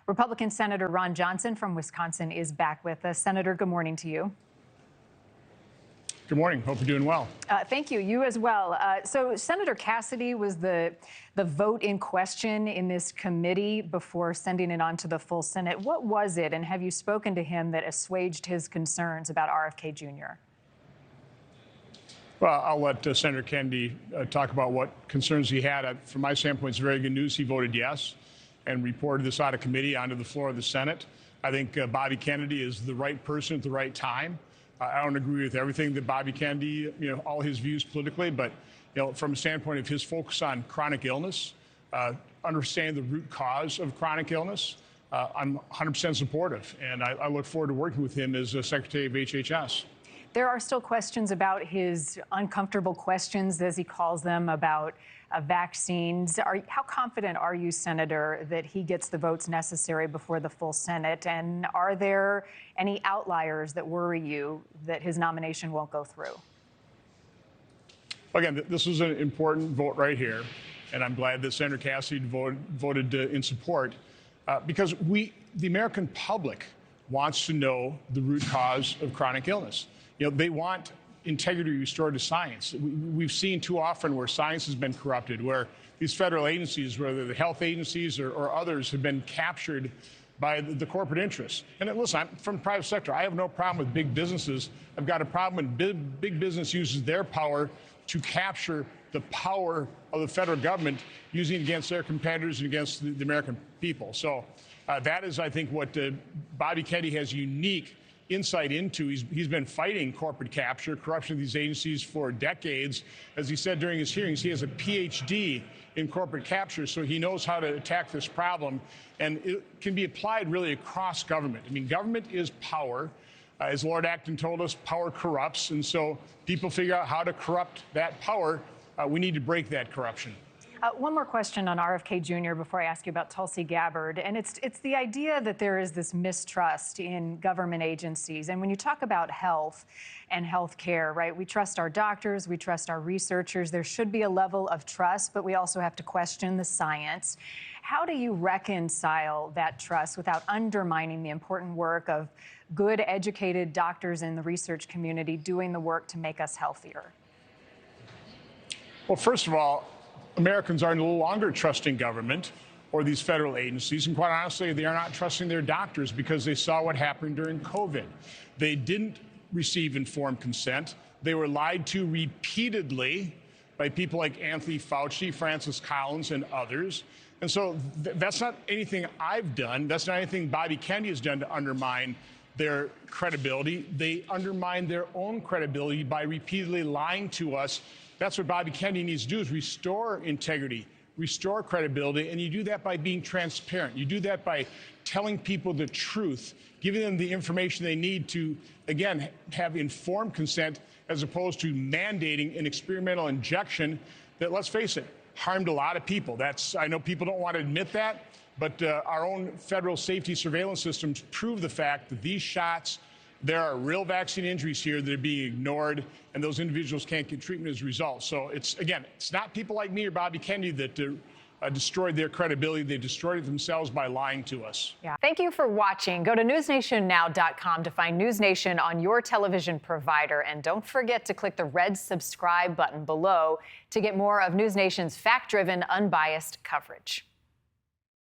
Republican Senator Ron Johnson from Wisconsin is back with us. Senator, good morning to you. Good morning. Hope you're doing well. Thank you. You as well. So Senator Cassidy was the vote in question in this committee before sending it on to the full Senate. What was it, and have you spoken to him that assuaged his concerns about RFK Jr.? Well, I'll let Senator Kennedy talk about what concerns he had. From my standpoint, it's very good news. He voted yes and reported this out of committee onto the floor of the Senate. I think Bobby Kennedy is the right person at the right time. I don't agree with everything that Bobby Kennedy, all his views politically, but from a standpoint of his focus on chronic illness, understanding the root cause of chronic illness, I'm 100% supportive, and I look forward to working with him as Secretary of HHS. There are still questions about his uncomfortable questions, as he calls them, about vaccines. How confident are you, Senator, that he gets the votes necessary before the full Senate? And are there any outliers that worry you that his nomination won't go through? Again, this was an important vote right here, and I'm glad that Senator Cassidy voted in support because the American public wants to know the root cause of chronic illness. They want integrity restored to science. We've seen too often where science has been corrupted, where these federal agencies, whether the health agencies or others, have been captured by the corporate interests. And listen, I'm from the private sector. I have no problem with big businesses. I've got a problem when big business uses their power to capture the power of the federal government, using it against their competitors and against the American people. So that is, I think, what Bobby Kennedy has unique insight into. He's been fighting corporate capture, corruption of these agencies for decades. As he said during his hearings, he has a PhD in corporate capture, so he knows how to attack this problem. And it can be applied really across government. I mean, government is power. As Lord Acton told us, power corrupts. And so people figure out how to corrupt that power. We need to break that corruption. One more question on RFK Jr. before I ask you about Tulsi Gabbard. And it's the idea that there is this mistrust in government agencies. And when you talk about health and health care, right, we trust our doctors, we trust our researchers. There should be a level of trust, but we also have to question the science. How do you reconcile that trust without undermining the important work of good, educated doctors in the research community doing the work to make us healthier? Well, first of all, Americans are no longer trusting government or these federal agencies. And quite honestly, they are not trusting their doctors because they saw what happened during COVID. They didn't receive informed consent. They were lied to repeatedly by people like Anthony Fauci, Francis Collins, and others. And so that's not anything I've done. That's not anything Bobby Kennedy has done to undermine their credibility. They undermine their own credibility by repeatedly lying to us. That's what Bobby Kennedy needs to do, is restore integrity, restore credibility, and you do that by being transparent. You do that by telling people the truth, giving them the information they need to, again, have informed consent as opposed to mandating an experimental injection that, let's face it, harmed a lot of people. I know people don't want to admit that, but our own federal safety surveillance systems prove the fact that these shots, there are real vaccine injuries here that are being ignored, and those individuals can't get treatment as a result. So it's not people like me or Bobby Kennedy that destroyed their credibility. They destroyed it themselves by lying to us. Yeah. Thank you for watching. Go to newsnationnow.com to find NewsNation on your television provider. And don't forget to click the red subscribe button below to get more of NewsNation's fact-driven, unbiased coverage.